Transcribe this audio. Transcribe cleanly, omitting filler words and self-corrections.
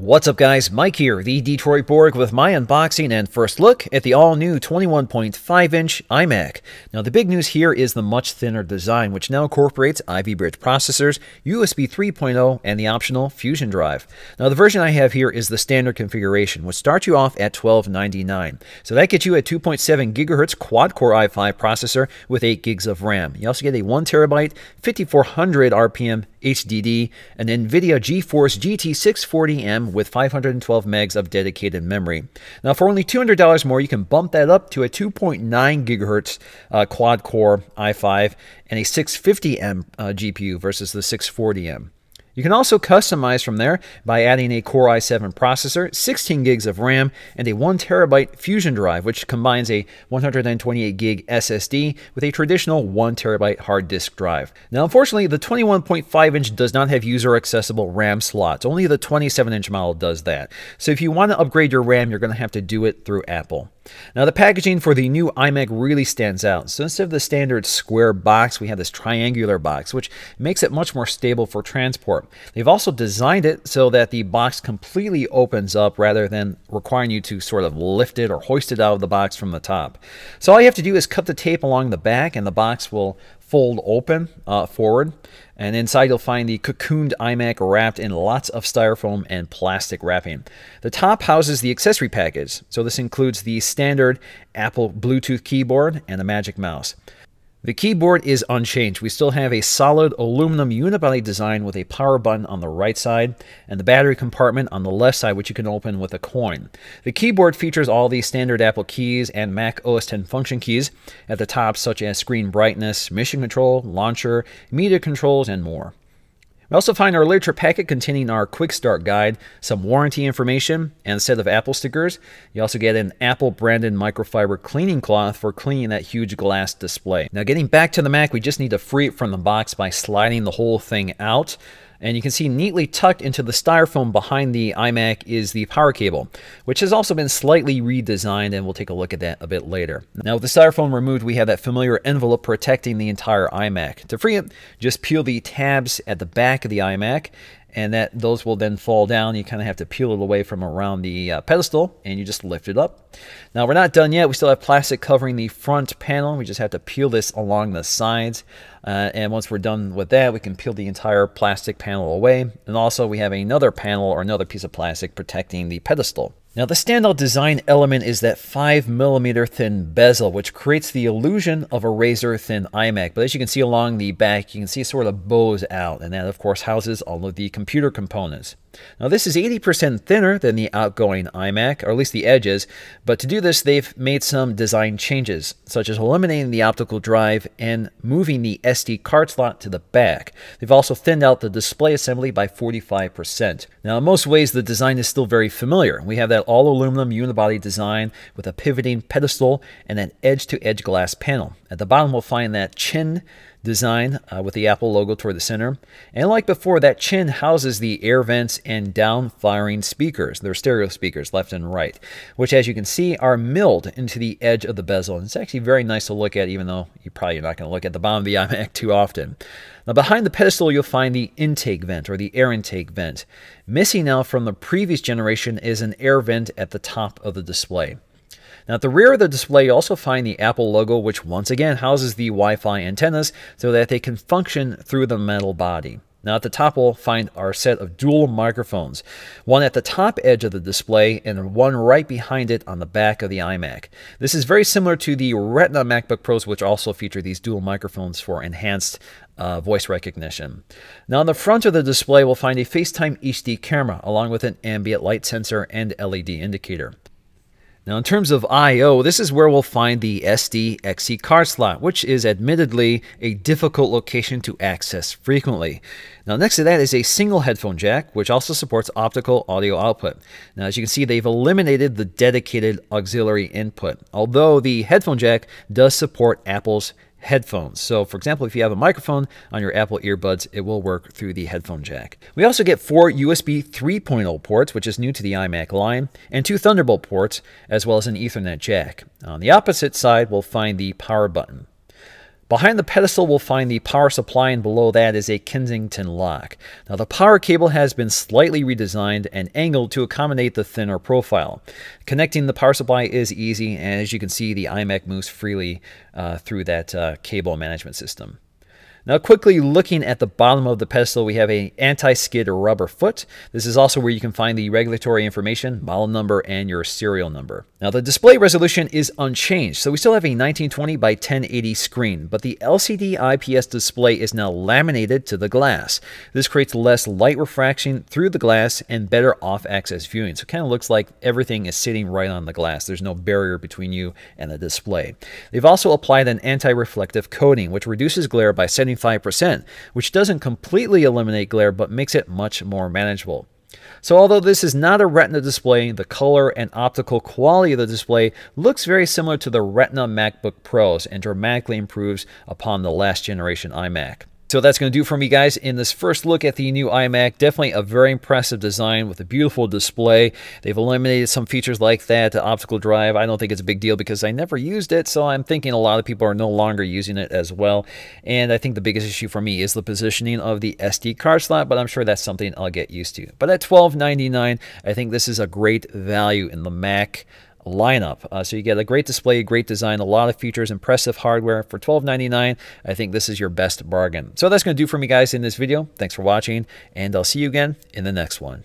What's up guys, Mike here, the Detroit Borg with my unboxing and first look at the all-new 21.5-inch iMac. Now the big news here is the much thinner design, which now incorporates Ivy Bridge processors, USB 3.0, and the optional Fusion drive. Now the version I have here is the standard configuration, which starts you off at $12.99. So that gets you a 2.7 GHz quad-core i5 processor with 8 gigs of RAM. You also get a 1TB, 5400 RPM HDD, an NVIDIA GeForce GT 640M with 512 megs of dedicated memory. Now for only $200 more, you can bump that up to a 2.9 gigahertz quad-core i5 and a 650M GPU versus the 640M. You can also customize from there by adding a Core i7 processor, 16 gigs of RAM, and a 1TB Fusion drive, which combines a 128 gig SSD with a traditional 1TB hard disk drive. Now, unfortunately, the 21.5-inch does not have user-accessible RAM slots. Only the 27-inch model does that. So if you want to upgrade your RAM, you're going to have to do it through Apple. Now, the packaging for the new iMac really stands out. So instead of the standard square box, we have this triangular box, which makes it much more stable for transport. They've also designed it so that the box completely opens up rather than requiring you to sort of lift it or hoist it out of the box from the top. So all you have to do is cut the tape along the back and the box will fold open forward. And inside you'll find the cocooned iMac wrapped in lots of styrofoam and plastic wrapping. The top houses the accessory package. So this includes the standard Apple Bluetooth keyboard and a Magic Mouse. The keyboard is unchanged. We still have a solid aluminum unibody design with a power button on the right side and the battery compartment on the left side, which you can open with a coin. The keyboard features all the standard Apple keys and Mac OS X function keys at the top, such as screen brightness, mission control, launcher, media controls, and more. We also find our literature packet containing our quick start guide, some warranty information, and a set of Apple stickers. You also get an Apple branded microfiber cleaning cloth for cleaning that huge glass display. Now getting back to the Mac, we just need to free it from the box by sliding the whole thing out. And you can see neatly tucked into the styrofoam behind the iMac is the power cable, which has also been slightly redesigned, and we'll take a look at that a bit later. Now with the styrofoam removed, we have that familiar envelope protecting the entire iMac. To free it, just peel the tabs at the back of the iMac, and those will then fall down. You kind of have to peel it away from around the pedestal, and you just lift it up. Now we're not done yet. We still have plastic covering the front panel. We just have to peel this along the sides. And once we're done with that, we can peel the entire plastic panel away. And also we have another panel or another piece of plastic protecting the pedestal. Now the standout design element is that 5mm thin bezel, which creates the illusion of a razor thin iMac. But as you can see along the back, you can see it sort of bows out, and that of course houses all of the computer components. Now this is 80% thinner than the outgoing iMac, or at least the edges, but to do this they've made some design changes, such as eliminating the optical drive and moving the SD card slot to the back. They've also thinned out the display assembly by 45%. Now in most ways the design is still very familiar. We have that all aluminum unibody design with a pivoting pedestal and an edge-to-edge glass panel. At the bottom we'll find that chin design with the Apple logo toward the center. And like before, that chin houses the air vents and down-firing speakers. They're stereo speakers, left and right, which as you can see are milled into the edge of the bezel. And it's actually very nice to look at, even though you're probably not going to look at the bottom of the iMac too often. Now behind the pedestal you'll find the intake vent, or the air intake vent. Missing now from the previous generation is an air vent at the top of the display. Now at the rear of the display you also find the Apple logo, which once again houses the Wi-Fi antennas so that they can function through the metal body. Now at the top we'll find our set of dual microphones, one at the top edge of the display and one right behind it on the back of the iMac. This is very similar to the Retina MacBook Pros, which also feature these dual microphones for enhanced voice recognition. Now on the front of the display we'll find a FaceTime HD camera along with an ambient light sensor and LED indicator. Now in terms of I/O, this is where we'll find the SD-XC card slot, which is admittedly a difficult location to access frequently. Now next to that is a single headphone jack, which also supports optical audio output. Now as you can see, they've eliminated the dedicated auxiliary input, although the headphone jack does support Apple's headphones. So for example, if you have a microphone on your Apple earbuds, it will work through the headphone jack. We also get 4 USB 3.0 ports, which is new to the iMac line, and 2 Thunderbolt ports, as well as an Ethernet jack. On the opposite side, we'll find the power button. Behind the pedestal, we'll find the power supply, and below that is a Kensington lock. Now, the power cable has been slightly redesigned and angled to accommodate the thinner profile. Connecting the power supply is easy, and as you can see, the iMac moves freely through that cable management system. Now, quickly looking at the bottom of the pedestal, we have an anti-skid rubber foot. This is also where you can find the regulatory information, model number, and your serial number. Now, the display resolution is unchanged, so we still have a 1920 by 1080 screen, but the LCD IPS display is now laminated to the glass. This creates less light refraction through the glass and better off-axis viewing. So it kind of looks like everything is sitting right on the glass. There's no barrier between you and the display. They've also applied an anti-reflective coating, which reduces glare by 75%, which doesn't completely eliminate glare, but makes it much more manageable. So although this is not a Retina display, the color and optical quality of the display looks very similar to the Retina MacBook Pros and dramatically improves upon the last generation iMac. So that's going to do for me, guys, in this first look at the new iMac. Definitely a very impressive design with a beautiful display. They've eliminated some features like that, the optical drive. I don't think it's a big deal because I never used it, so I'm thinking a lot of people are no longer using it as well. And I think the biggest issue for me is the positioning of the SD card slot, but I'm sure that's something I'll get used to. But at $12.99, I think this is a great value in the Mac lineup. So you get a great display, great design, a lot of features, impressive hardware. For $12.99, I think this is your best bargain. So that's going to do for me, guys, in this video. Thanks for watching, and I'll see you again in the next one.